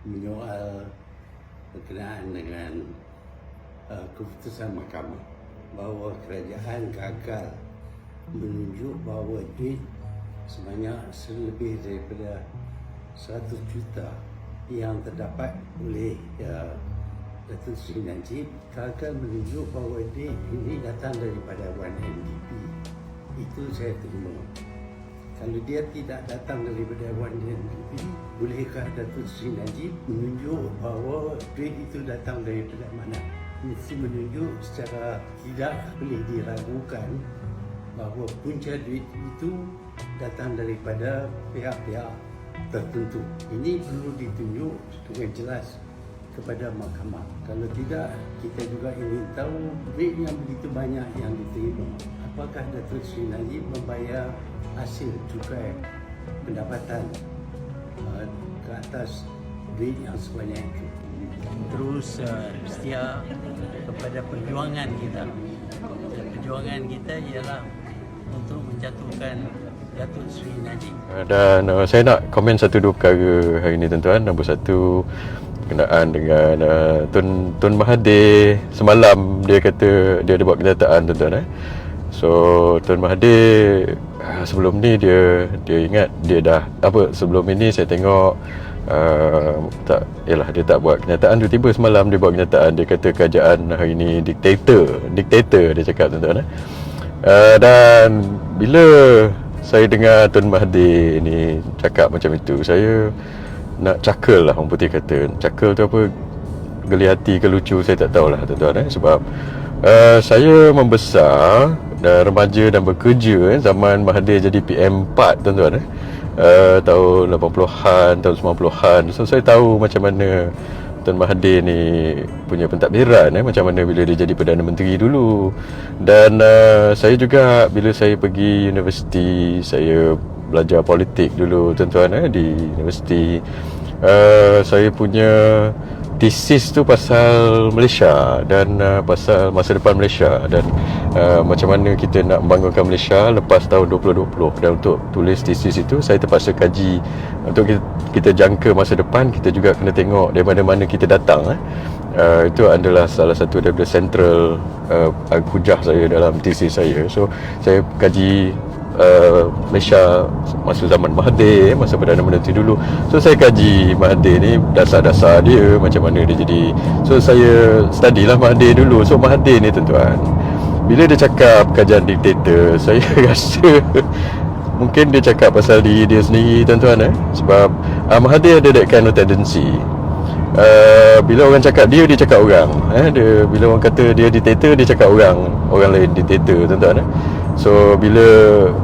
menyoal berkenaan dengan keputusan mahkamah bahawa kerajaan gagal menunjuk bahawa duit sebanyak lebih daripada 100 juta yang terdapat oleh Datuk Seri Najib gagal menunjuk bahawa duit ini datang daripada 1MDB. Itu saya terima. Kalau dia tidak datang daripada 1MDB, bolehkah Datuk Seri Najib menunjuk bahawa duit itu datang daripada mana? Mesti menunjuk secara tidak boleh diragukan bahawa punca duit itu datang daripada pihak-pihak tertentu. Ini perlu ditunjuk dengan jelas kepada mahkamah. Kalau tidak, kita juga ingin tahu duit yang begitu banyak yang diterima. Apakah Datuk Seri Najib membayar hasil cukai pendapatan ke atas duit yang sebanyak itu? Terus setia kepada perjuangan kita. Dan perjuangan kita ialah untuk menjatuhkan Datuk Seri Najib. Dan saya nak komen satu-dua perkara hari ini tuan-tuan. Nombor satu, berkenaan dengan Tun Mahathir. Semalam dia kata dia ada buat kenyataan tuan-tuan. So Tun Mahathir sebelum ni dia ingat dia dah sebelum ini saya tengok dia tak buat kenyataan. Tiba-tiba semalam dia buat kenyataan. Dia kata kerajaan hari ini diktator dia cakap tuan-tuan. Dan bila saya dengar Tun Mahathir ni cakap macam itu, saya nak cakal lah, orang putih kata. Cakal tu apa, geli hati ke lucu, saya tak tahulah tuan-tuan. Sebab saya membesar dan remaja dan bekerja zaman Mahathir jadi PM4 tuan-tuan. Tahun 80-an, tahun 90-an. So saya tahu macam mana Tun Mahathir ni punya pentadbiran, macam mana bila dia jadi Perdana Menteri dulu. Dan saya juga bila saya pergi universiti, saya belajar politik dulu tuan-tuan di universiti. Saya punya tesis tu pasal Malaysia dan pasal masa depan Malaysia dan macam mana kita nak membangunkan Malaysia lepas tahun 2020. Dan untuk tulis tesis itu saya terpaksa kaji. Untuk kita jangka masa depan, kita juga kena tengok dari mana-mana kita datang. Itu adalah salah satu daripada central hujah saya dalam tesis saya. So saya kaji Malaysia masa zaman Mahathir, masa Perdana Menteri dulu. So saya kaji Mahathir ni, dasar-dasar dia, macam mana dia jadi. So saya study lah Mahathir dulu. So Mahathir ni tuan-tuan, bila dia cakap kerajaan diktator, saya rasa mungkin dia cakap pasal diri dia sendiri tuan-tuan. Sebab Mahathir ada that kind of tendency. Bila orang cakap dia cakap orang. Bila orang kata dia diktator, dia cakap orang lain diktator tuan-tuan. So bila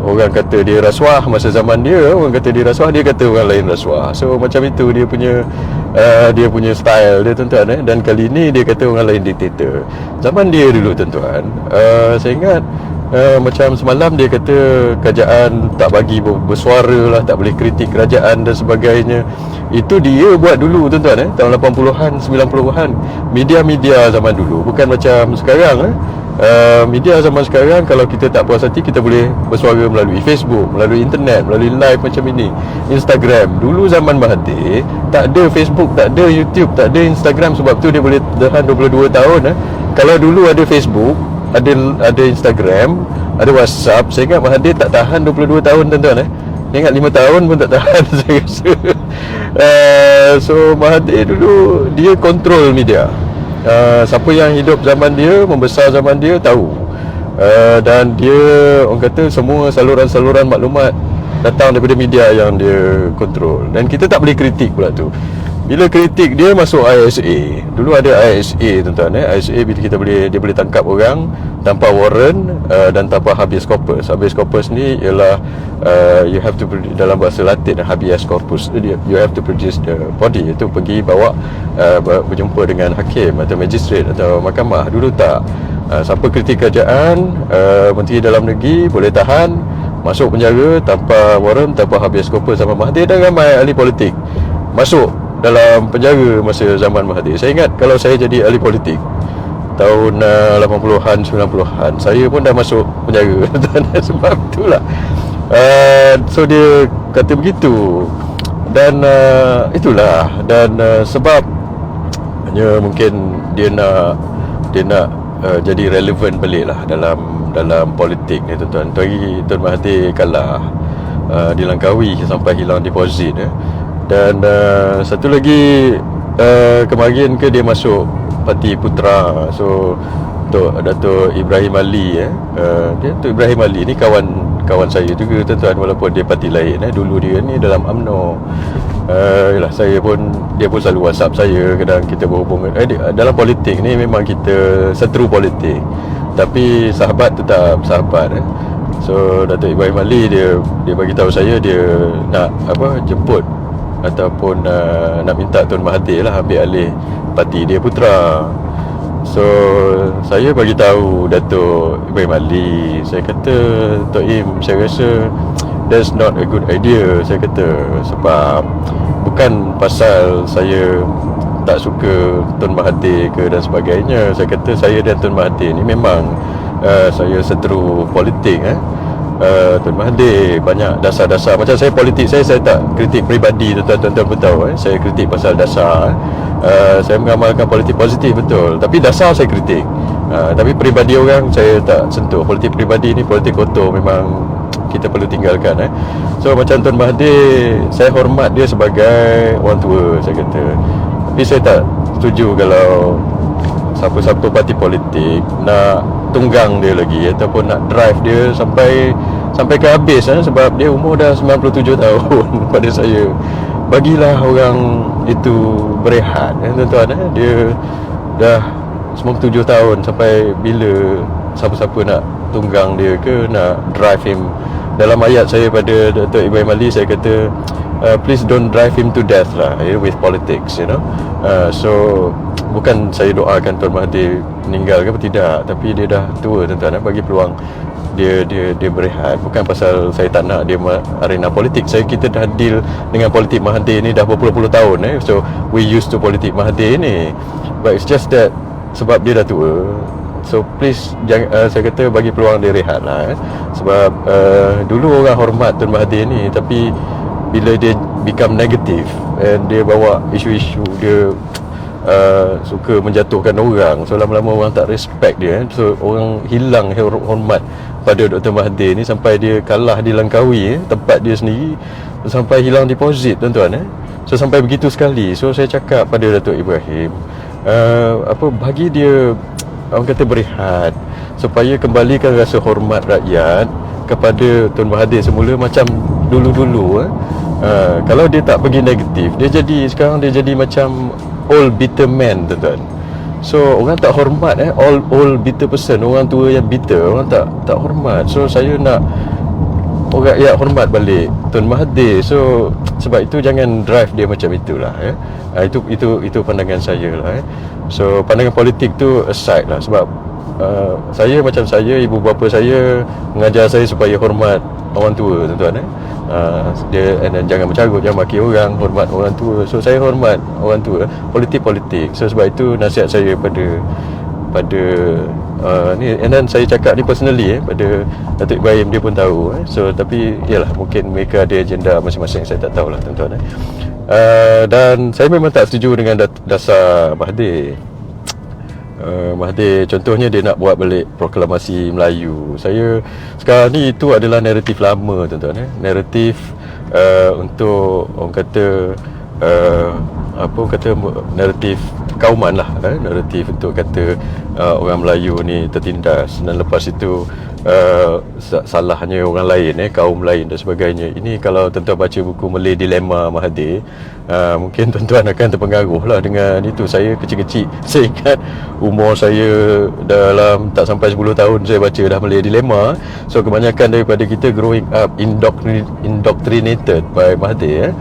orang kata dia rasuah, masa zaman dia orang kata dia rasuah, dia kata orang lain rasuah. So macam itu dia punya style dia tuan-tuan. Dan kali ni dia kata orang lain diktator. Zaman dia dulu tuan-tuan, saya ingat macam semalam dia kata kerajaan tak bagi bersuara lah, tak boleh kritik kerajaan dan sebagainya. Itu dia buat dulu tuan-tuan, tahun 80-an, 90-an. Media-media zaman dulu bukan macam sekarang. Media zaman sekarang, kalau kita tak puas hati, kita boleh bersuara melalui Facebook, melalui internet, melalui live macam ini, Instagram. Dulu zaman Mahathir tak ada Facebook, tak ada YouTube, tak ada Instagram. Sebab tu dia boleh tahan 22 tahun. Kalau dulu ada Facebook, ada Instagram, ada WhatsApp, saya ingat Mahathir tak tahan 22 tahun tuan-tuan. Saya ingat 5 tahun pun tak tahan saya rasa. So Mahathir dulu dia kontrol media. Siapa yang hidup zaman dia, membesar zaman dia, tahu. Dan dia, orang kata, semua saluran-saluran maklumat datang daripada media yang dia kontrol. Dan kita tak boleh kritik pula tu. Bila kritik, dia masuk ISA. Dulu ada ISA tuan-tuan. ISA bila dia boleh tangkap orang tanpa warrant dan tanpa habeas corpus. Habeas corpus ni ialah you have to, dalam bahasa Latin, habeas corpus, you have to produce the body. Itu pergi bawa berjumpa dengan hakim atau magistrate atau mahkamah. Dulu tak. Siapa kritik kerajaan, Menteri Dalam Negeri boleh tahan, masuk penjara tanpa warrant, tanpa habeas corpus. Sama Mahathir dan ramai ahli politik masuk dalam penjara masa zaman Mahathir. Saya ingat kalau saya jadi ahli politik tahun 80-an, 90-an, saya pun dah masuk penjara. Sebab itulah So dia kata begitu. Dan itulah, dan sebab hanya mungkin dia nak jadi relevan balik lah dalam politik ni tuan-tuan. Tuan Mahathir kalah, dilangkaui sampai hilang deposit Dan satu lagi, kemarin dia masuk Parti Putra. So Dato' Ibrahim Ali Dato' Ibrahim Ali ni kawan saya juga tuan-tuan, walaupun dia parti lain. Dulu dia ni dalam UMNO. Yalah, dia pun selalu WhatsApp saya, kadang kita berhubung. Dalam politik ni memang kita seteru politik, tapi sahabat tetap sahabat. So Dato' Ibrahim Ali dia bagi tahu saya dia nak jemput ataupun nak minta Tun Mahathir lah ambil alih parti dia Putra. So saya bagi tahu Dato' Ibrahim Ali, saya kata, Tok Im, saya rasa that's not a good idea. Saya kata sebab bukan pasal saya tak suka Tun Mahathir ke dan sebagainya. Saya kata saya dan Tun Mahathir ni memang saya seteru politik. Tun Mahathir banyak dasar-dasar. Macam saya politik saya tak kritik peribadi, tuan-tuan pun tahu. Saya kritik pasal dasar. Saya mengamalkan politik positif, betul, tapi dasar saya kritik. Tapi peribadi orang saya tak sentuh. Politik peribadi ni politik kotor, memang kita perlu tinggalkan. So macam Tun Mahathir, saya hormat dia sebagai orang tua, saya kata. Tapi saya tak setuju kalau siapa-siapa parti politik nak tunggang dia lagi ataupun nak drive dia sampai ke habis, sebab dia umur dah 97 tahun. Pada saya, bagilah orang itu berehat, tuan-tuan. Dia dah 97 tahun, sampai bila siapa-siapa nak tunggang dia ke nak drive him. Dalam ayat saya pada Dato' Ibrahim Ali, saya kata, please don't drive him to death lah, with politics, so bukan saya doakan Tuan Mahathir meninggal ke tidak, tapi dia dah tua, tuan-tuan. Bagi peluang dia berehat. Bukan pasal saya tak nak dia arena politik. Kita dah deal dengan politik Mahathir ni dah berpuluh-puluh tahun. So we used to politik Mahathir ni, but it's just that sebab dia dah tua. So please jangan, saya kata bagi peluang dia rehat lah. Sebab dulu orang hormat Tun Mahathir ni, tapi bila dia become negative and dia bawa isu-isu dia suka menjatuhkan orang, so lama-lama orang tak respect dia. So orang hilang hormat pada Dr. Mahathir ni sampai dia kalah di Langkawi, tempat dia sendiri, sampai hilang deposit, tuan-tuan. So sampai begitu sekali. So saya cakap pada Dato' Ibrahim, bagi dia, orang kata, berehat, supaya kembalikan rasa hormat rakyat kepada Tun Mahathir semula macam dulu-dulu. Kalau dia tak pergi negatif, sekarang dia jadi macam old bitter man, tuan-tuan. So orang tak hormat old bitter person, orang tua yang bitter, orang tak hormat. So saya nak orang rakyat hormat balik Tun Mahathir. So sebab itu jangan drive dia macam itulah. Itu pandangan saya lah. So pandangan politik tu aside lah. Sebab saya, ibu bapa saya mengajar saya supaya hormat orang tua, tuan-tuan. Dan jangan mencarut, jangan maki orang, hormat orang tua. So saya hormat orang tua. Politik. So sebab itu nasihat saya pada ni. And then saya cakap ni personally pada Datuk Ibrahim, dia pun tahu. So tapi yalah, mungkin mereka ada agenda masing-masing, saya tak tahulah, tuan-tuan. Dan saya memang tak setuju dengan dasar Mahathir. Mahathir contohnya dia nak buat balik proklamasi Melayu. Saya sekarang ni, itu adalah naratif lama, tuan-tuan. Naratif untuk orang kata naratif kauman lah, naratif untuk kata orang Melayu ni tertindas, dan lepas itu salahnya orang lain, kaum lain dan sebagainya. Ini kalau tuan-tuan baca buku Malay Dilemma Mahathir, mungkin tuan-tuan akan terpengaruh lah dengan itu. Saya kecil-kecil, saya ingat umur saya dalam tak sampai 10 tahun saya baca dah Malay Dilemma. So kebanyakan daripada kita growing up indoctrinated by Mahathir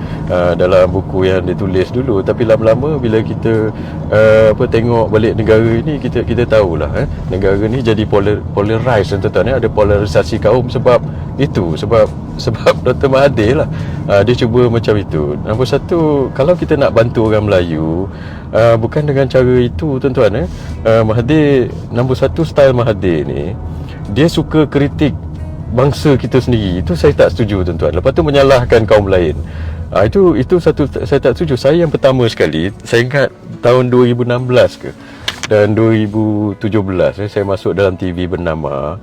dalam buku yang ditulis dulu. Tapi lama-lama bila kita tengok balik negara ini, kita tahulah negara ni jadi polarized, tuan-tuan. Ada polarisasi kaum sebab Dr. Mahathir lah. Dia cuba macam itu. Nombor satu, kalau kita nak bantu orang Melayu, bukan dengan cara itu, tuan-tuan. Mahathir, nombor satu, style Mahathir ni, dia suka kritik bangsa kita sendiri. Itu saya tak setuju, tuan-tuan. Lepas tu menyalahkan kaum lain. Itu satu saya tak setuju. Saya yang pertama sekali, saya ingat tahun 2016 ke dan 2017 saya masuk dalam TV bernama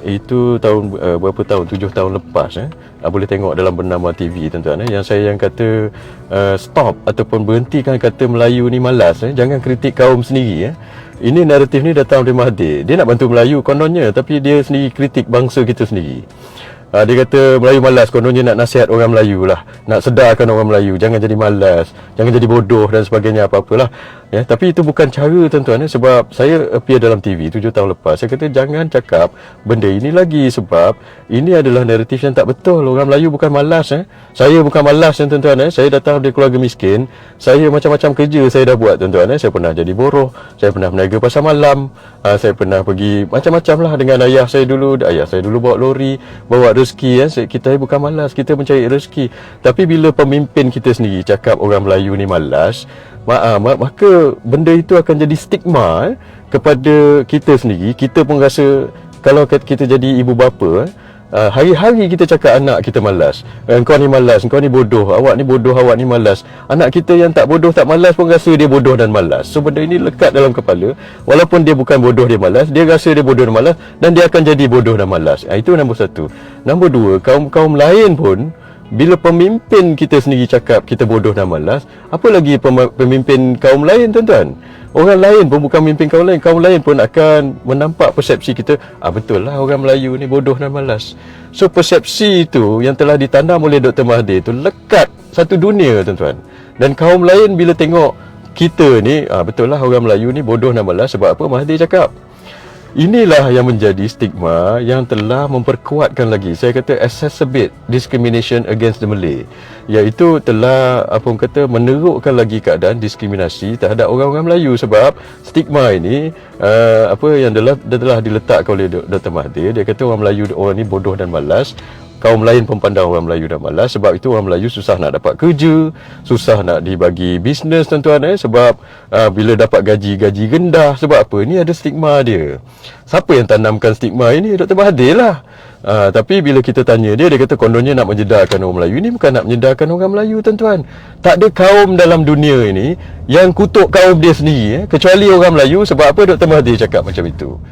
itu tahun berapa tahun, 7 tahun lepas boleh tengok dalam bernama TV tuan-tuan yang saya yang kata stop ataupun berhentikan kata Melayu ni malas jangan kritik kaum sendiri Ini naratif ni datang dari Mahathir. Dia nak bantu Melayu kononnya, tapi dia sendiri kritik bangsa kita sendiri. Dia kata Melayu malas, kononnya nak nasihat orang Melayu lah, nak sedarkan orang Melayu, jangan jadi malas, jangan jadi bodoh dan sebagainya, apa-apalah. Tapi itu bukan cara tuan-tuan sebab saya appear dalam TV 7 tahun lepas. Saya kata jangan cakap benda ini lagi sebab ini adalah naratif yang tak betul. Orang Melayu bukan malas Saya bukan malas tuan-tuan Saya datang dari keluarga miskin. Saya macam-macam kerja saya dah buat tuan-tuan Saya pernah jadi buruh, saya pernah berniaga pasar malam, saya pernah pergi macam-macam lah dengan ayah saya dulu. Ayah saya dulu bawa lori, bawa rezeki Kita bukan malas, kita mencari rezeki. Tapi bila pemimpin kita sendiri cakap orang Melayu ni malas, maka benda itu akan jadi stigma kepada kita sendiri. Kita pun rasa kalau kita jadi ibu bapa hari-hari kita cakap anak kita malas, engkau ni malas, engkau ni bodoh, awak ni bodoh, awak ni malas. Anak kita yang tak bodoh tak malas pun rasa dia bodoh dan malas. So benda ini lekat dalam kepala. Walaupun dia bukan bodoh dia malas, dia rasa dia bodoh dan malas, dan dia akan jadi bodoh dan malas. Itu nombor satu. Nombor dua, kaum-kaum lain pun bila pemimpin kita sendiri cakap kita bodoh dan malas, apa lagi pemimpin kaum lain tuan-tuan? Orang lain pun bukan pemimpin kaum lain pun akan menampak persepsi kita, betul lah orang Melayu ni bodoh dan malas. So persepsi itu yang telah ditanam oleh Dr. Mahathir itu lekat satu dunia tuan-tuan. Dan kaum lain bila tengok kita ni, betul lah orang Melayu ni bodoh dan malas sebab apa Mahathir cakap. Inilah yang menjadi stigma yang telah memperkuatkan lagi, saya kata, exacerbate discrimination against the Malay, iaitu telah menerukkan lagi keadaan diskriminasi terhadap orang-orang Melayu. Sebab stigma ini yang telah diletakkan oleh Dr. Mahathir. Dia kata orang Melayu, orang ni bodoh dan malas. Kaum lain pun pandang orang Melayu dah malas. Sebab itu orang Melayu susah nak dapat kerja, susah nak dibagi bisnes tuan-tuan sebab bila dapat gaji rendah. Sebab apa? Ini ada stigma dia. Siapa yang tanamkan stigma ini? Dr. Mahathir lah. Tapi bila kita tanya dia kata kononnya nak menyedarkan orang Melayu. Ini bukan nak menyedarkan orang Melayu tuan-tuan. Tak ada kaum dalam dunia ini yang kutuk kaum dia sendiri kecuali orang Melayu. Sebab apa Dr. Mahathir cakap macam itu?